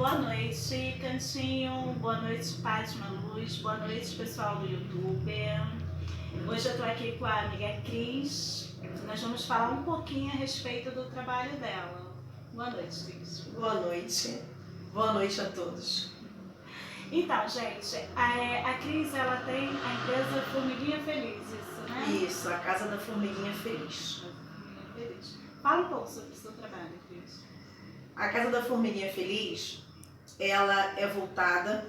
Boa noite, Cantinho. Boa noite, Fátima Luz. Boa noite, pessoal do YouTube. Hoje eu tô aqui com a amiga Cris. Nós vamos falar um pouquinho a respeito do trabalho dela. Boa noite, Cris. Boa noite. Boa noite a todos. Então, gente, a Cris, ela tem a empresa Formiguinha Feliz, isso, né? Isso, a Casa da Formiguinha Feliz. Feliz. Fala um pouco sobre o seu trabalho, Cris. A Casa da Formiguinha Feliz, ela é voltada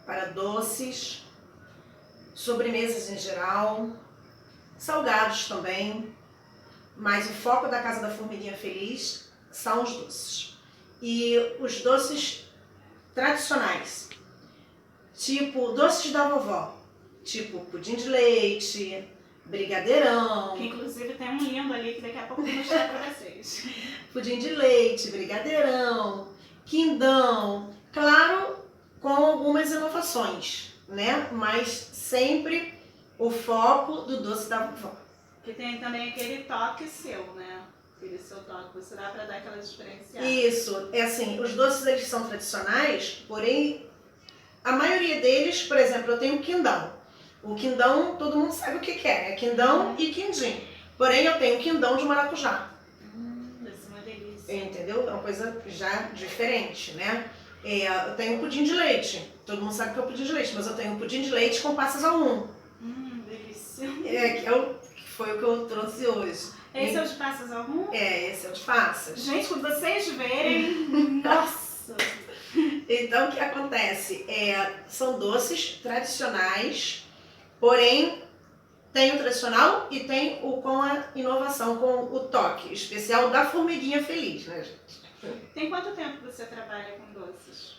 para doces, sobremesas em geral, salgados também, mas o foco da Casa da Formiguinha Feliz são os doces. E os doces tradicionais, tipo doces da vovó, tipo pudim de leite, brigadeirão. Que inclusive tem um lindo ali que daqui a pouco eu vou mostrar pra vocês. Pudim de leite, brigadeirão, quindão, claro, com algumas inovações, né? Mas sempre o foco do doce da vovó. Que tem também aquele toque seu, né? Aquele seu toque, você dá pra dar aquela diferenciada. Isso, é assim, os doces eles são tradicionais, porém a maioria deles, por exemplo, eu tenho quindão. O quindão, todo mundo sabe o que é quindão e quindim. Porém eu tenho quindão de maracujá. Deve ser uma delícia. Entendeu? É uma coisa já diferente, né? Eu tenho pudim de leite. Todo mundo sabe que é o pudim de leite, mas eu tenho pudim de leite com passas ao rum. Delícia. Que foi o que eu trouxe hoje. Esse é o de passas ao rum? Esse é o de passas. Gente, quando vocês verem, nossa! Então, o que acontece? São doces tradicionais, porém, tem o tradicional e tem o com a inovação, com o toque especial da Formiguinha Feliz, né, gente? Tem quanto tempo que você trabalha com doces?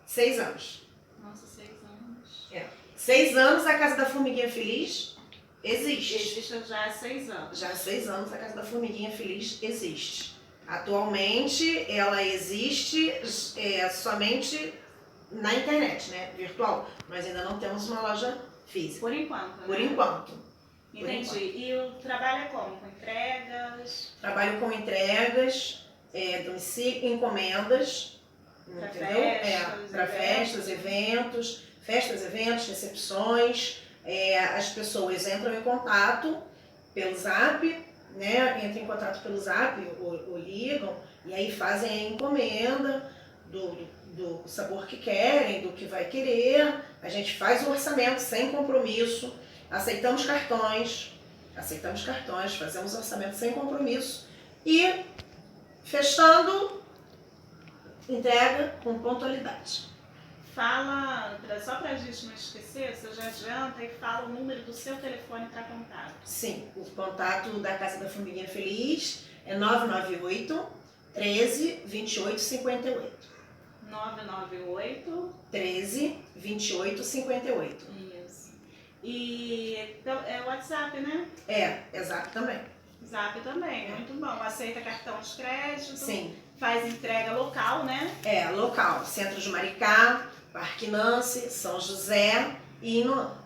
6 anos. Nossa, 6 anos. 6 anos a Casa da Formiguinha Feliz existe. Existe já há 6 anos. Já há 6 anos a Casa da Formiguinha Feliz existe. Atualmente ela existe somente na internet, né? Virtual. Nós ainda não temos uma loja física. Por enquanto, né? Por enquanto. Entendi. E o trabalho é como? Com entregas? Trabalho com entregas, domicílio, encomendas, Pra entendeu? Para festas, eventos, recepções. As pessoas entram em contato pelo Zap, né? Entram em contato pelo Zap ou ligam e aí fazem a encomenda do sabor que querem, do que vai querer. A gente faz o orçamento sem compromisso, aceitamos cartões, fazemos orçamento sem compromisso e fechando, entrega com pontualidade. Fala, só pra gente não esquecer, você já adianta e fala o número do seu telefone para contato. Sim, o contato da Casa da Formiguinha Feliz é 998 13 28 58. 998 13 28 58. Isso. E é o WhatsApp, né? É Zap também. Zap também, muito bom. Aceita cartão de crédito. Sim. Faz entrega local, né? Local. Centro de Maricá, Parque Nancy, São José e Inoã.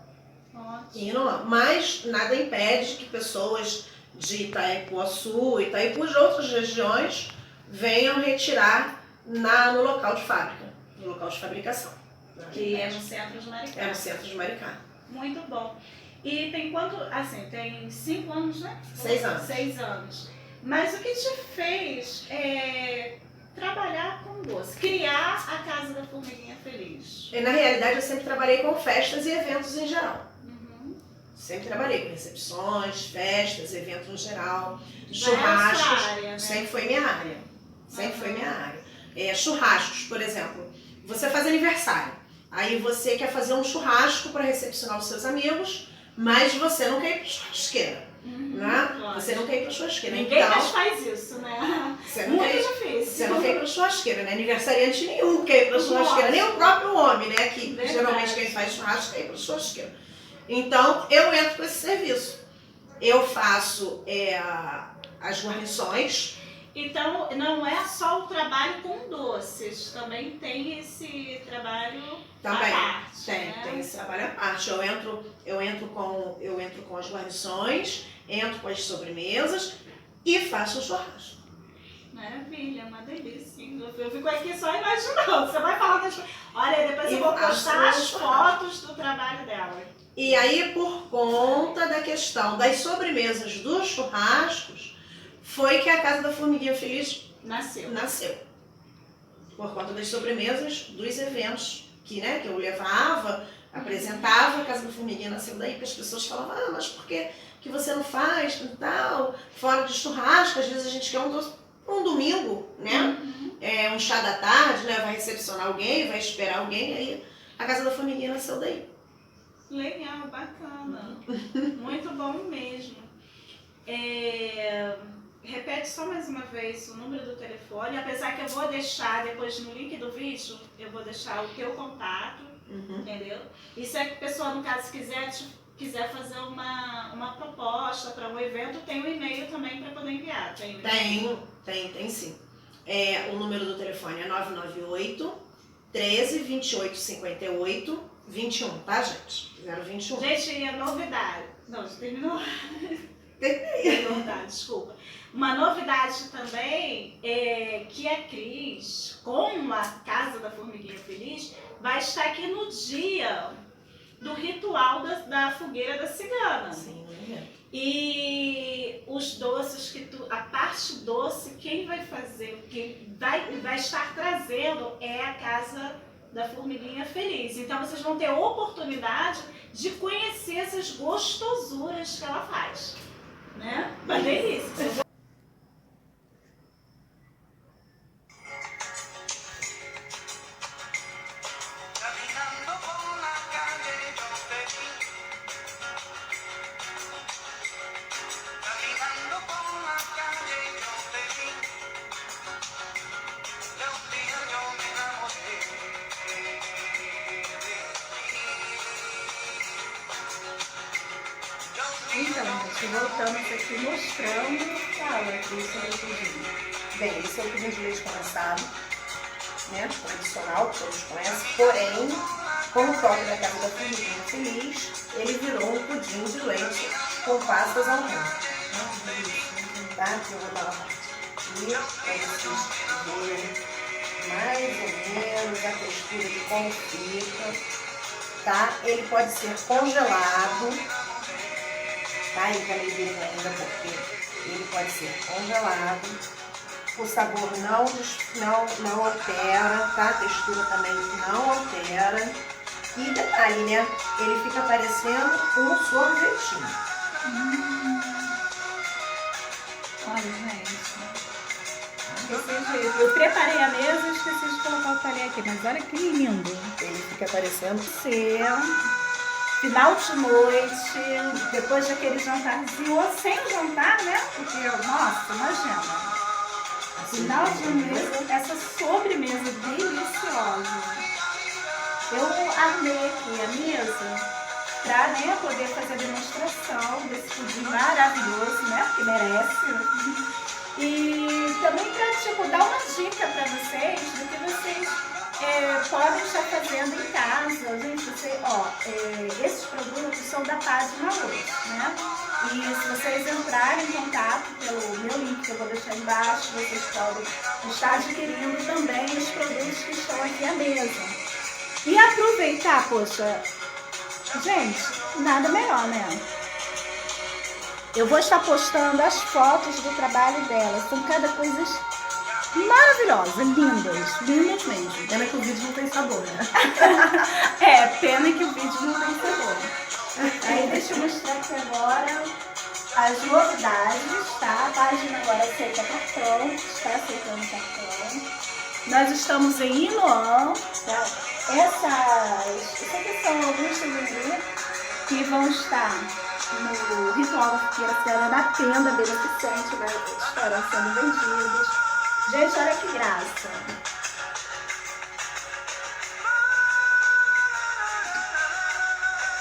Ótimo. Mas nada impede que pessoas de Itaipuaçu e de outras regiões venham retirar no local de fábrica, no local de fabricação. Que é no centro de Maricá. É no centro de Maricá. Muito bom. E tem quanto, assim, tem 5 anos, né? 6 anos. 6 anos. Mas o que te fez trabalhar com doce, criar a Casa da Formiguinha Feliz? Na realidade, eu sempre trabalhei com festas e eventos em geral. Sempre trabalhei com recepções, festas, eventos em geral, churrascos. Área, né? Sempre foi minha área. Sempre foi minha área. Churrascos, por exemplo. Você faz aniversário. Aí você quer fazer um churrasco para recepcionar os seus amigos, mas você não quer ir para churrasqueira. Né? Você não quer ir para churrasqueira. Ninguém então, mais faz isso, né? Muito difícil. Você não quer ir para churrasqueira, né? Aniversariante nenhum quer ir para churrasqueira. Nem o próprio homem, né? Que Verdade. Geralmente quem faz churrasco quer ir para churrasqueira. Então, eu entro com esse serviço. Eu faço as guarnições. Então, não é só o trabalho com doces, também tem esse trabalho à parte. Tem esse trabalho à parte. Eu entro com as guarnições, entro com as sobremesas e faço o churrasco. Maravilha, uma delícia. Eu fico aqui só imaginando. Você vai falar das... Olha, depois eu vou postar as fotos do trabalho dela. E aí, por conta da questão das sobremesas dos churrascos, foi que a Casa da Formiguinha Feliz nasceu. Por conta das sobremesas dos eventos que eu levava, apresentava, a Casa da Formiguinha nasceu daí, porque as pessoas falavam, mas por que você não faz tal, fora de churrasco? Às vezes a gente quer um doce um domingo, né? Um chá da tarde, né? Vai recepcionar alguém, vai esperar alguém, aí a Casa da Formiguinha nasceu daí. Legal, bacana. Muito bom mesmo. Repete só mais uma vez o número do telefone, apesar que eu vou deixar depois no link do vídeo, eu vou deixar o teu contato, entendeu? E se a pessoa, no caso, quiser fazer uma proposta para um evento, tem um e-mail também para poder enviar. Tem sim. O número do telefone é 998 13 28 58 21, tá, gente? 021. Gente, e a novidade... Não, já terminou? Terminei. Desculpa. Uma novidade também é que a Cris, com a Casa da Formiguinha Feliz, vai estar aqui no dia do ritual da fogueira da cigana. Sim, e os doces a parte doce, quem vai fazer, quem vai estar trazendo é a Casa da Formiguinha Feliz. Então vocês vão ter a oportunidade de conhecer essas gostosuras que ela faz, né? Uma delícia. Então, gente, voltamos aqui mostrando. Fala aqui sobre o pudim. Bem, esse é o pudim de leite condensado, né? Tradicional, que todos conhecem. Porém, com o toque da Casa da Formiguinha Feliz, ele virou um pudim de leite com passas ao remo. Tá? Eu vou dar uma parte aqui para vocês verem mais ou menos a textura de como fica. Tá? Ele pode ser congelado. Tá? Eu falei dele ainda porque ele pode ser congelado. O sabor não altera, tá? A textura também não altera. E detalhe, né? Ele fica parecendo um sorvetinho. Olha, gente. Eu preparei a mesa e esqueci de colocar o talher aqui, mas olha que lindo. Ele fica parecendo final de noite, depois daquele jantarzinho, ou sem jantar, né? Porque, nossa, imagina. Final de mesa, essa sobremesa deliciosa. Eu armei aqui a mesa para poder fazer a demonstração desse pudim maravilhoso, né? Porque merece. E também para dar uma dica para vocês do que vocês podem estar fazendo em casa. Gente, esses produtos são da página hoje, né? E se vocês entrarem em contato pelo meu link que eu vou deixar embaixo, vocês podem estar adquirindo também os produtos que estão aqui à mesa. E aproveitar, poxa, gente, nada melhor, né? Eu vou estar postando as fotos do trabalho delas, são cada coisa maravilhosa, lindas mesmo. Pena que o vídeo não tem sabor, né? Pena que o vídeo não tem sabor. Aí deixa eu mostrar aqui agora as novidades, tá? A página agora aceita cartão, está aceitando cartão. Nós estamos em Inoã, tá? Essas aqui são alguns souvenirs que vão estar no ritual da fogueira da tenda beneficente, né? Estarão sendo vendidos. Gente, olha que graça.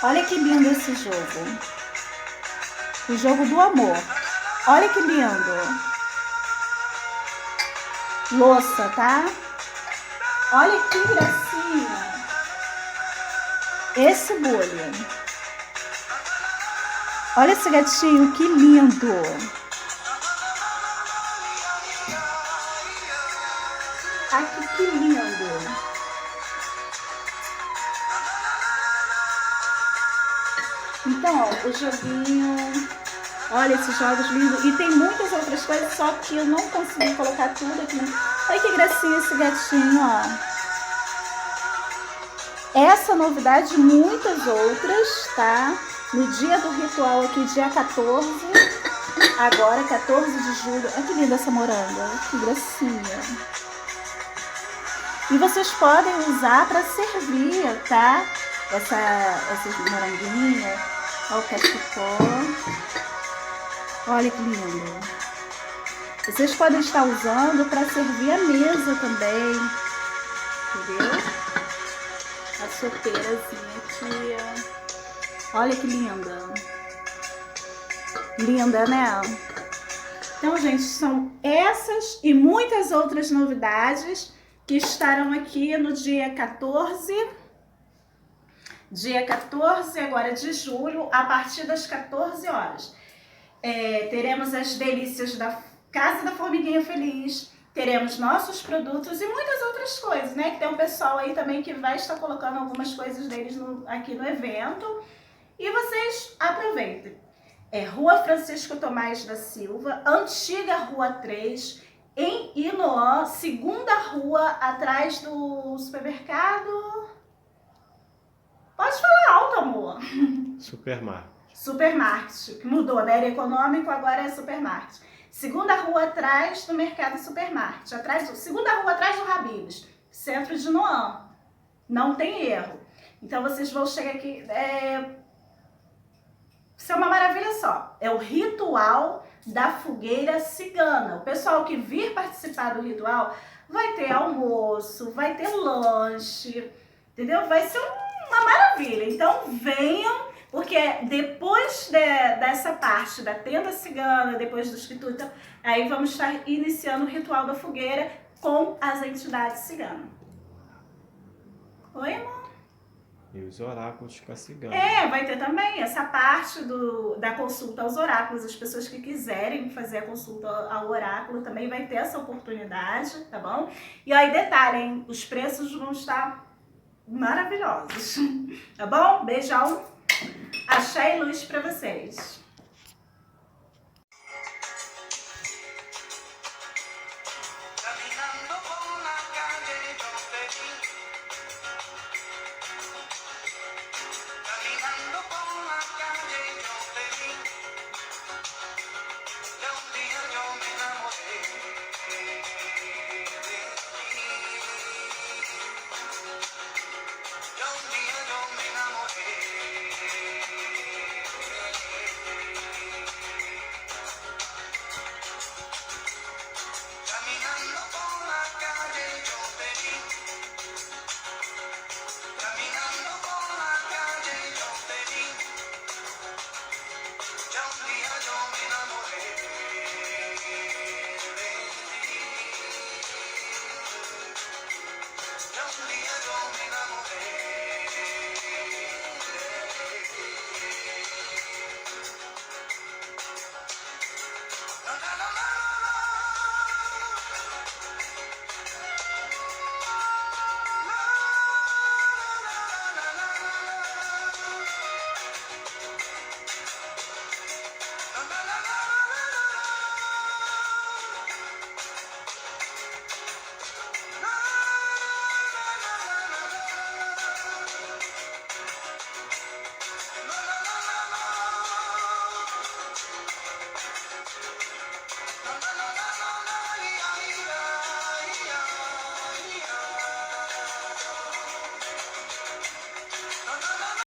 Olha que lindo esse jogo. O jogo do amor. Olha que lindo. Louça, tá? Olha que gracinha. Esse bolho. Olha esse gatinho, que lindo. aqui, que lindo! Então, ó, o joguinho, olha esses jogos lindos. E tem muitas outras coisas, só que eu não consegui colocar tudo aqui. Olha que gracinha esse gatinho, ó. Essa novidade e muitas outras, tá? No dia do ritual aqui, dia 14, agora 14 de julho. Olha que linda essa moranga, que gracinha. E vocês podem usar para servir, tá? Essas moranguinhas. Olha o cachecol. Olha que lindo. Vocês podem estar usando para servir a mesa também. Entendeu? A sopeirazinha aqui, ó. Olha que linda. Linda, né? Então, gente, são essas e muitas outras novidades que estarão aqui no dia 14. Dia 14 agora de julho, a partir das 14 horas. Teremos as delícias da Casa da Formiguinha Feliz. Teremos nossos produtos e muitas outras coisas, né? Que tem um pessoal aí também que vai estar colocando algumas coisas deles aqui no evento. E vocês aproveitem. Rua Francisco Tomás da Silva, antiga Rua 3, em Inoã, segunda rua, atrás do supermercado. Pode falar alto, amor. Supermarket, que mudou, né? Era econômico, agora é supermarket. Segunda rua atrás do Mercado Supermarket. Segunda rua atrás do Habib's. Centro de Inoã. Não tem erro. Então vocês vão chegar aqui. Isso é uma maravilha só. É o ritual da fogueira cigana. O pessoal que vir participar do ritual vai ter almoço, vai ter lanche, entendeu? Vai ser uma maravilha. Então venham. Porque depois dessa parte da tenda cigana, depois dos quitutes, então, aí vamos estar iniciando o ritual da fogueira com as entidades ciganas. Oi, amor? E os oráculos com a cigana. Vai ter também essa parte da consulta aos oráculos. As pessoas que quiserem fazer a consulta ao oráculo também vai ter essa oportunidade, tá bom? E aí, detalhe, hein? Os preços vão estar maravilhosos, tá bom? Beijão. Axé e luz pra vocês.